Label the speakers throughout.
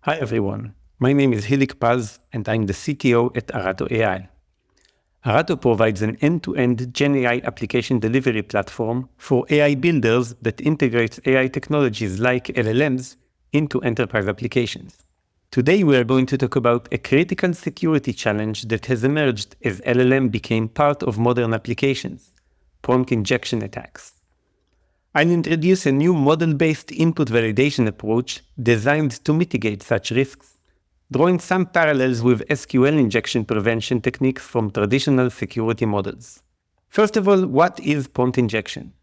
Speaker 1: Hi everyone, my name is Hilik and I'm the CTO at Arato AI. Arato provides an end-to-end GenAI application delivery platform for AI builders that integrates AI technologies like LLMs into enterprise applications. Today we are going to talk about a critical security challenge that has emerged as LLM became part of modern applications, prompt injection attacks. I'll introduce a new model-based input validation approach designed to mitigate such risks, drawing some parallels with SQL injection prevention techniques from traditional security models. First of all, what is prompt injection?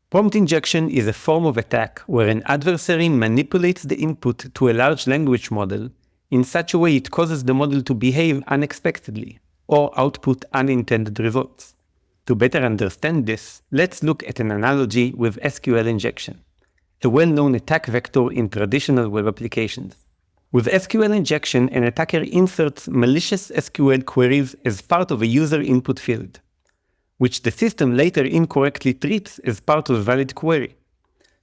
Speaker 1: Prompt injection is a form of attack where an adversary manipulates the input to a large language model in such a way it causes the model to behave unexpectedly or output unintended results. To better understand this, let's look at an analogy with SQL injection, a well-known attack vector in traditional web applications. With SQL injection, an attacker inserts malicious SQL queries as part of a user input field, which the system later incorrectly treats as part of a valid query.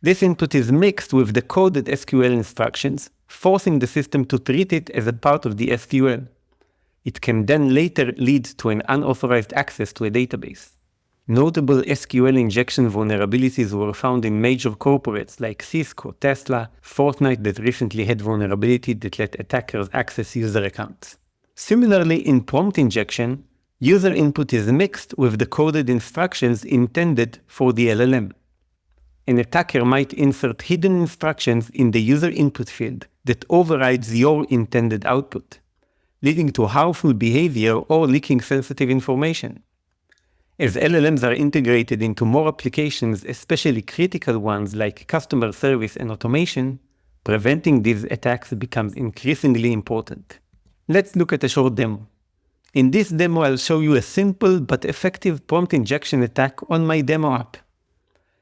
Speaker 1: This input is mixed with the coded SQL instructions, forcing the system to treat it as a part of the SQL. It can then later lead to an unauthorized access to a database. Notable SQL injection vulnerabilities were found in major corporates like Cisco, Tesla, Fortnite that recently had vulnerability that let attackers access user accounts. Similarly, in prompt injection, user input is mixed with the coded instructions intended for the LLM. An attacker might insert hidden instructions in the user input field that overrides your intended output, leading to harmful behavior or leaking sensitive information. As LLMs are integrated into more applications, especially critical ones like customer service and automation, preventing these attacks becomes increasingly important. Let's look at a short demo. In this demo, I'll show you a simple but effective prompt injection attack on my demo app.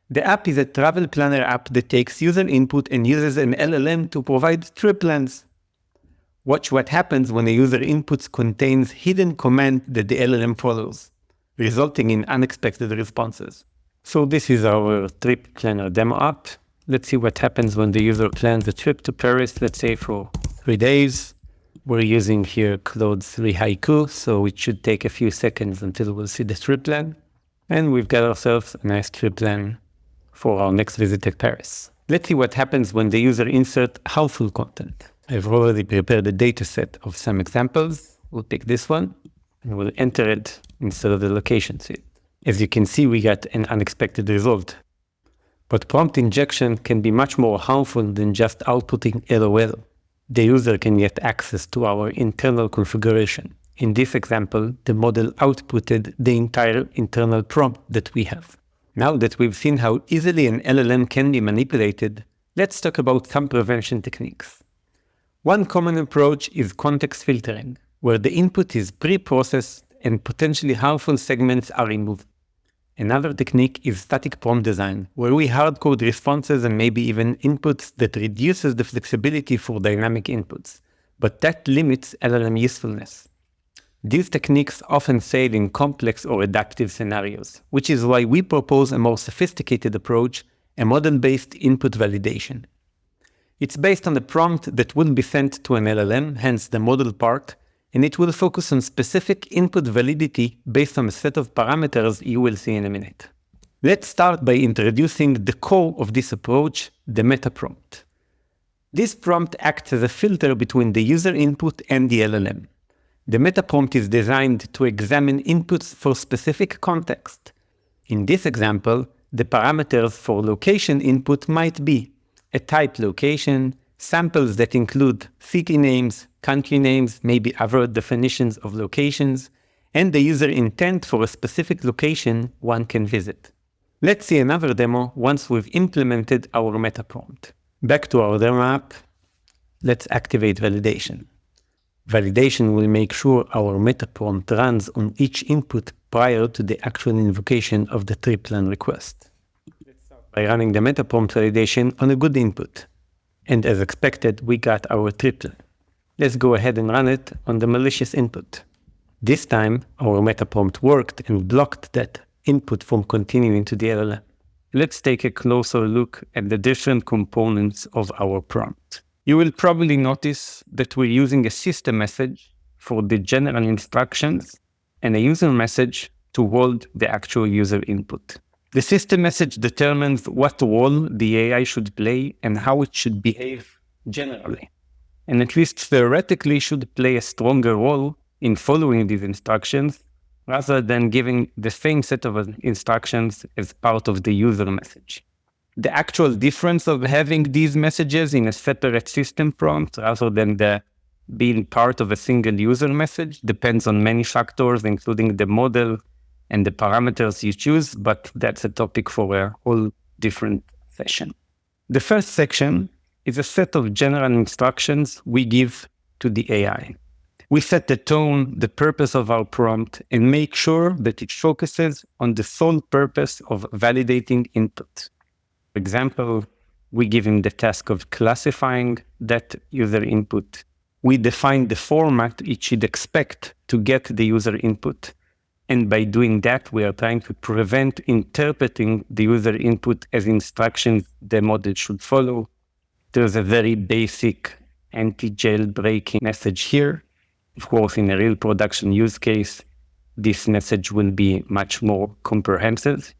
Speaker 1: The app is a travel planner app that takes user input and uses an LLM to provide trip plans. Watch what happens when a user input contains hidden command that the LLM follows, resulting in unexpected responses. So this is our trip planner demo app. Let's see what happens when the user plans a trip to Paris, let's say for 3 days. We're using here Claude 3 Haiku, so it should take a few seconds until we'll see the trip plan. And we've got ourselves a nice trip plan for our next visit to Paris. Let's see what happens when the user inserts harmful content. I've already prepared a data set of some examples. We'll pick this one and we'll enter it instead of the location field. As you can see, we got an unexpected result. But prompt injection can be much more harmful than just outputting LOL. The user can get access to our internal configuration. In this example, the model outputted the entire internal prompt that we have. Now that we've seen how easily an LLM can be manipulated, let's talk about some prevention techniques. One common approach is context filtering, where the input is pre-processed and potentially harmful segments are removed. Another technique is static prompt design, where we hard-code responses and maybe even inputs that reduces the flexibility for dynamic inputs, but that limits LLM usefulness. These techniques often fail in complex or adaptive scenarios, which is why we propose a more sophisticated approach, a model-based input validation. It's based on the prompt that will be sent to an LLM, hence the model part, and it will focus on specific input validity based on a set of parameters you will see in a minute. Let's start by introducing the core of this approach, the meta prompt. This prompt acts as a filter between the user input and the LLM. The meta prompt is designed to examine inputs for specific context. In this example, the parameters for location input might be a type location, samples that include city names, country names, maybe other definitions of locations, and the user intent for a specific location one can visit. Let's see another demo once we've implemented our meta prompt. Back to our demo app, let's activate validation. Validation will make sure our meta prompt runs on each input prior to the actual invocation of the trip plan request. Let's start by running the meta prompt validation on a good input. And as expected, we got our trip plan. Let's go ahead and run it on the malicious input. This time, our meta prompt worked and blocked that input from continuing to the LLM. Let's take a closer look at the different components of our prompt. You will probably notice that we're using a system message for the general instructions and a user message to hold the actual user input. The system message determines what role the AI should play and how it should behave generally, and at least theoretically should play a stronger role in following these instructions rather than giving the same set of instructions as part of the user message. The actual difference of having these messages in a separate system prompt rather than being part of a single user message depends on many factors, including the model and the parameters you choose, but that's a topic for a whole different session. The first section is a set of general instructions we give to the AI. We set the tone, the purpose of our prompt, and make sure that it focuses on the sole purpose of validating input. For example, we give him the task of classifying that user input. We define the format it should expect to get the user input. And by doing that, we are trying to prevent interpreting the user input as instructions the model should follow. There's a very basic anti-jailbreaking message here. Of course, in a real production use case, this message will be much more comprehensive.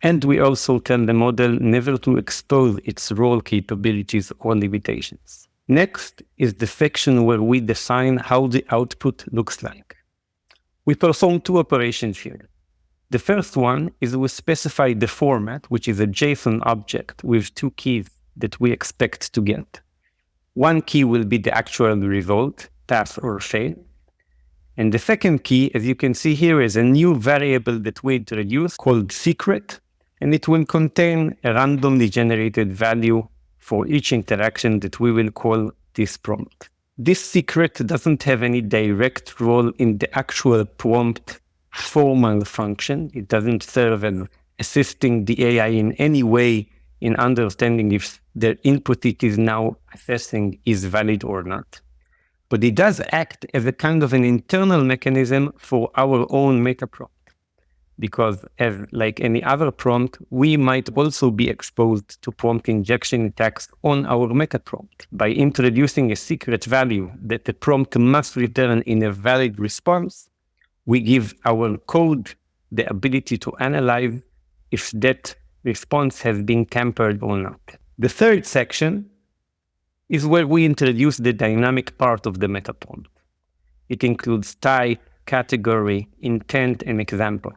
Speaker 1: And we also tell the model never to expose its role capabilities or limitations. Next is the section where we define how the output looks like. We perform two operations here. The first one is we specify the format, which is a JSON object with two keys that we expect to get. One key will be the actual result, pass or fail. And the second key, as you can see here, is a new variable that we introduce called secret, and it will contain a randomly generated value for each interaction that we will call this prompt. This secret doesn't have any direct role in the actual prompt formal function. It doesn't serve as assisting the AI in any way in understanding if the input it is now assessing is valid or not. But it does act as a kind of an internal mechanism for our own meta prompt. Because as like any other prompt, we might also be exposed to prompt injection attacks on our meta prompt. By introducing a secret value that the prompt must return in a valid response, we give our code the ability to analyze if that response has been tampered or not. The third section is where we introduce the dynamic part of the meta prompt. It includes type, category, intent, and example.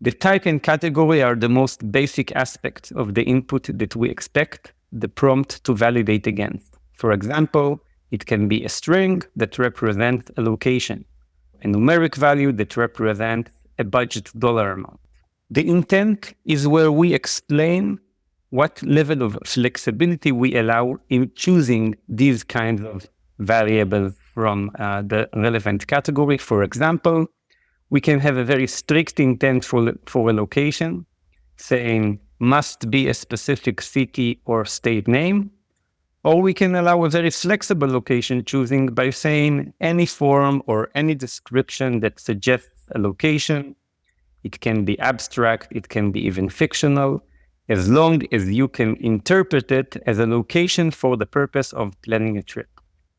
Speaker 1: The type and category are the most basic aspects of the input that we expect the prompt to validate against. For example, it can be a string that represents a location, a numeric value that represents a budget dollar amount. The intent is where we explain what level of flexibility we allow in choosing these kinds of variables from the relevant category. For example, we can have a very strict intent for a location, saying must be a specific city or state name, or we can allow a very flexible location choosing by saying any form or any description that suggests a location. It can be abstract, it can be even fictional, as long as you can interpret it as a location for the purpose of planning a trip.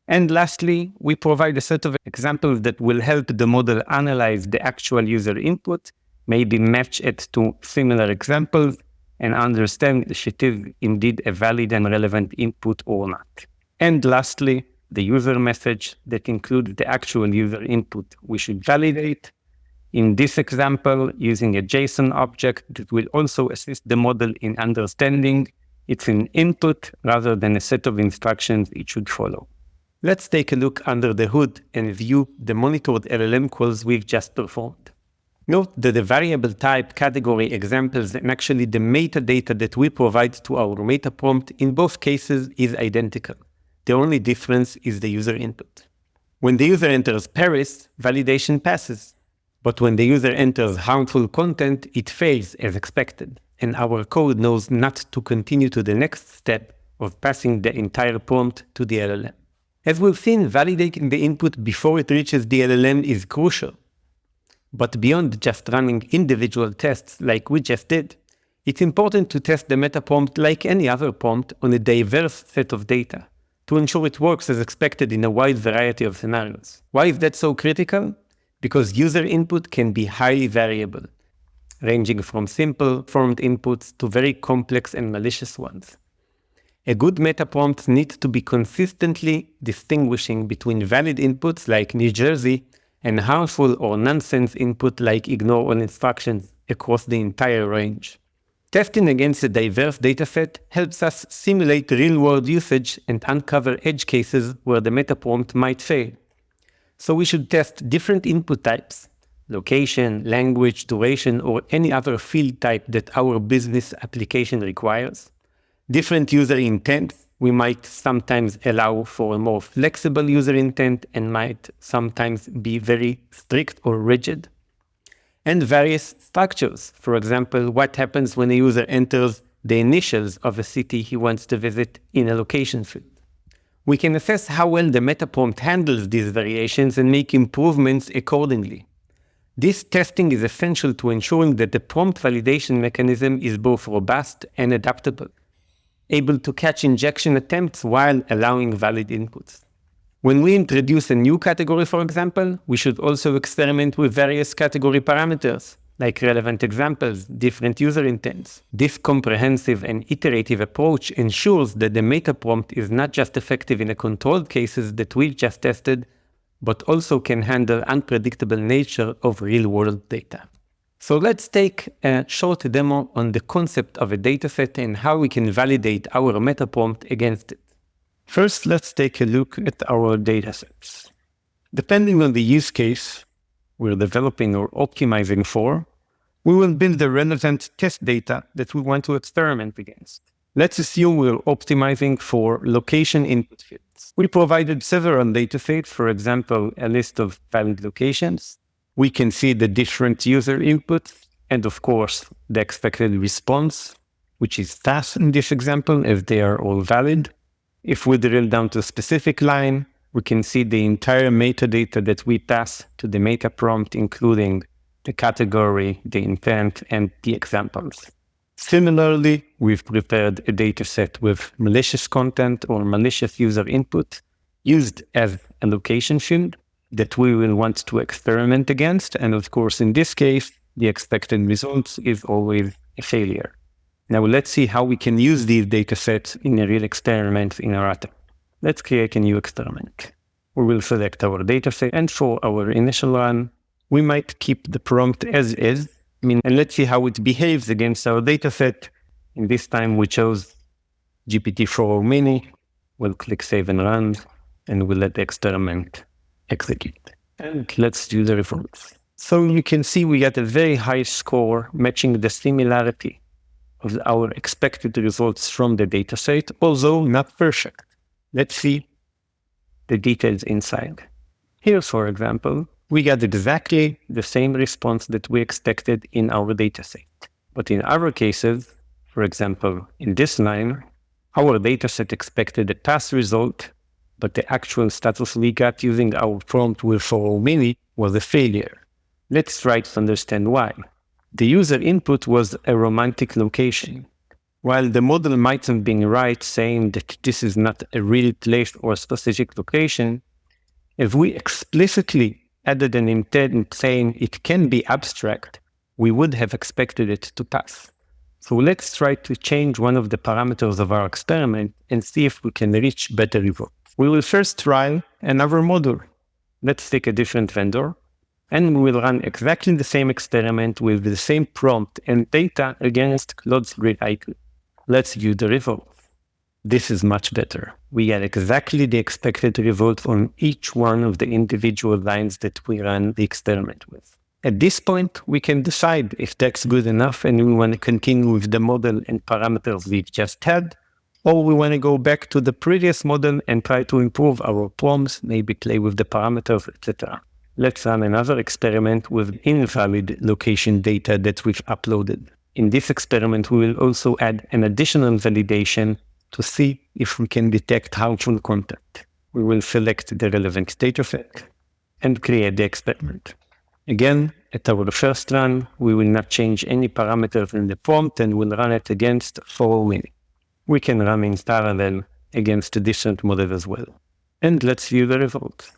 Speaker 1: And lastly, we provide a set of examples that will help the model analyze the actual user input, maybe match it to similar examples, and understand if it is indeed a valid and relevant input or not. And lastly, the user message that includes the actual user input we should validate. In this example, using a JSON object that will also assist the model in understanding it's an input rather than a set of instructions it should follow. Let's take a look under the hood and view the monitored LLM calls we've just performed. Note that the variable type, category, examples, and actually the metadata that we provide to our meta prompt in both cases is identical. The only difference is the user input. When the user enters Paris, validation passes. But when the user enters harmful content, it fails as expected. And our code knows not to continue to the next step of passing the entire prompt to the LLM. As we've seen, validating the input before it reaches the LLM is crucial. But beyond just running individual tests like we just did, it's important to test the meta prompt like any other prompt on a diverse set of data to ensure it works as expected in a wide variety of scenarios. Why is that so critical? Because user input can be highly variable, ranging from simple formed inputs to very complex and malicious ones. A good meta prompt needs to be consistently distinguishing between valid inputs like New Jersey and harmful or nonsense input like ignore all instructions across the entire range. Testing against a diverse dataset helps us simulate real-world usage and uncover edge cases where the meta prompt might fail. So we should test different input types, location, language, duration, or any other field type that our business application requires. Different user intent. We might sometimes allow for a more flexible user intent and might sometimes be very strict or rigid. And various structures. For example, what happens when a user enters the initials of a city he wants to visit in a location field. We can assess how well the meta prompt handles these variations and make improvements accordingly. This testing is essential to ensuring that the prompt validation mechanism is both robust and adaptable, able to catch injection attempts while allowing valid inputs. When we introduce a new category, for example, we should also experiment with various category parameters, like relevant examples, different user intents. This comprehensive and iterative approach ensures that the meta prompt is not just effective in the controlled cases that we've just tested, but also can handle unpredictable nature of real-world data. So let's take a short demo on the concept of a dataset and how we can validate our meta prompt against it. First, let's take a look at our datasets. Depending on the use case we're developing or optimizing for, we will build the relevant test data that we want to experiment against. Let's assume we're optimizing for location input fields. We provided several datasets, for example, a list of valid locations. We can see the different user inputs and, of course, the expected response, which is fast in this example, as they are all valid. If we drill down to a specific line, we can see the entire metadata that we pass to the meta prompt, including the category, the intent, and the examples. Similarly, we've prepared a dataset with malicious content or malicious user input used as a location field that we will want to experiment against. And of course, in this case, the expected results is always a failure. Now let's see how we can use these datasets in a real experiment in Arato. Let's create a new experiment. We will select our dataset, and for our initial run, we might keep the prompt as is, and let's see how it behaves against our dataset. In this time, we chose GPT-4 Mini. We'll click Save and Run, and we'll let the experiment execute. And let's do the results. So you can see we got a very high score matching the similarity of our expected results from the dataset, although not perfect. Let's see the details inside. Here, for example, we got exactly the same response that we expected in our dataset. But in other cases, for example, in this line, our dataset expected a pass result, but the actual status we got using our prompt with 4 Mini was a failure. Let's try to understand why. The user input was a romantic location. While the model might have been right saying that this is not a real place or a specific location, if we explicitly added an intent saying it can be abstract, we would have expected it to pass. So let's try to change one of the parameters of our experiment and see if we can reach better results. We will first try another model. Let's take a different vendor, and we will run exactly the same experiment with the same prompt and data against Claude's Grid IQ. Let's view the results. This is much better. We get exactly the expected result on each one of the individual lines that we ran the experiment with. At this point, we can decide if that's good enough and we want to continue with the model and parameters we've just had, or we want to go back to the previous model and try to improve our prompts, maybe play with the parameters, etc. Let's run another experiment with invalid location data that we've uploaded. In this experiment, we will also add an additional validation to see if we can detect harmful content. We will select the relevant dataset and create the experiment. Again, at our first run, we will not change any parameters in the prompt and will run it against 4 Mini. We can run in parallel against different models as well. And let's view the results.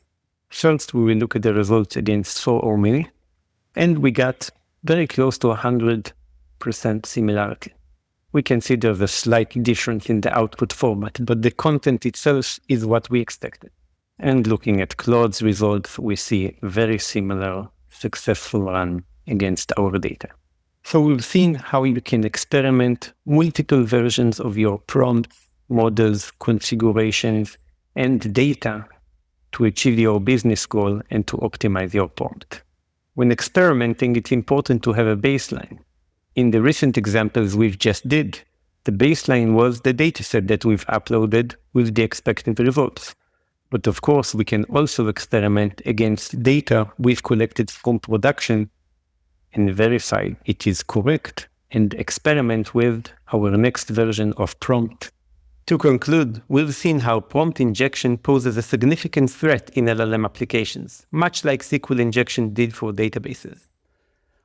Speaker 1: First, we will look at the results against 4 or many, and we got very close to 100% similarity. We can see there's a slight difference in the output format, but the content itself is what we expected. And looking at Claude's results, we see very similar successful run against our data. So we've seen how you can experiment multiple versions of your prompts, models, configurations, and data to achieve your business goal and to optimize your prompt. When experimenting, it's important to have a baseline. In the recent examples we've just did, the baseline was the dataset that we've uploaded with the expected results. But of course, we can also experiment against data we've collected from production and verify it is correct and experiment with our next version of prompt. To conclude, we've seen how prompt injection poses a significant threat in LLM applications, much like SQL injection did for databases.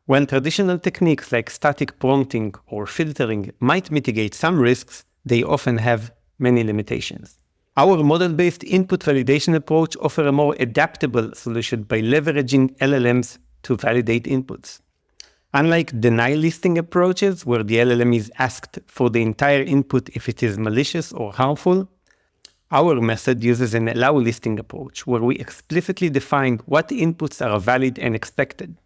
Speaker 1: When traditional techniques like static prompting or filtering might mitigate some risks, they often have many limitations. Our model-based input validation approach offers a more adaptable solution by leveraging LLMs to validate inputs. Unlike denial listing approaches, where the LLM is asked for the entire input if it is malicious or harmful, our method uses an allow listing approach, where we explicitly define what inputs are valid and expected.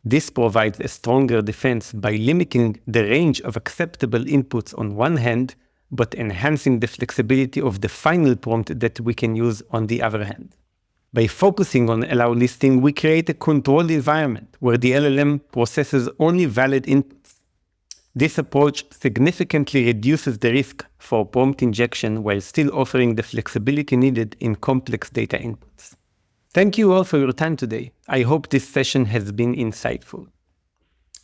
Speaker 1: This provides a stronger defense by limiting the range of acceptable inputs on one hand, but enhancing the flexibility of the final prompt that we can use on the other hand. By focusing on allow listing, we create a controlled environment where the LLM processes only valid inputs. This approach significantly reduces the risk for prompt injection while still offering the flexibility needed in complex data inputs. Thank you all for your time today. I hope this session has been insightful.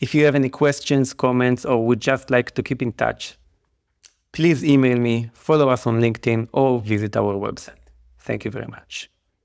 Speaker 1: If you have any questions, comments, or would just like to keep in touch, please email me, follow us on LinkedIn, or visit our website. Thank you very much.